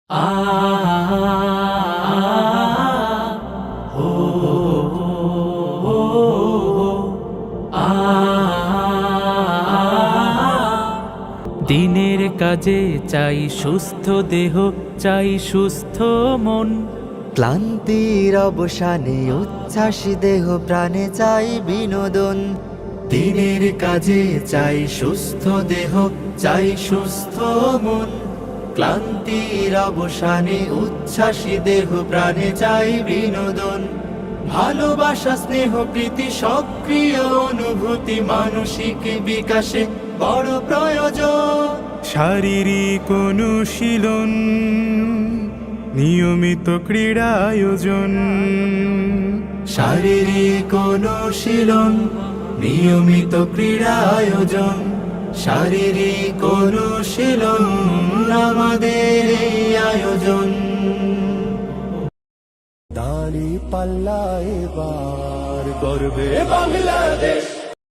আ হো আ দিনের কাজে চাই সুস্থ দেহ, চাই সুস্থ মন। ক্লান্তির অবসানে উচ্ছ্বাসী দেহ প্রাণে চাই বিনোদন। দিনের কাজে চাই সুস্থ দেহ, চাই সুস্থ মন। ক্লান্তির অবসানে উচ্ছ্বাসী দেহ প্রাণে চাই বিনোদন। ভালোবাসা, স্নেহ, প্রীতি, সক্রিয় অনুভূতি মানসিক বিকাশে বড় প্রয়োজন। শারীরিক অনুশীলন, নিয়মিত ক্রীড়া আয়োজন। শারীরিক অনুশীলন, নিয়মিত ক্রীড়া আয়োজন। শারীরিক অনুশীলন আমাদের এই আয়োজন। দাড়ি পাল্লা এবার গর্বে বাংলাদেশ।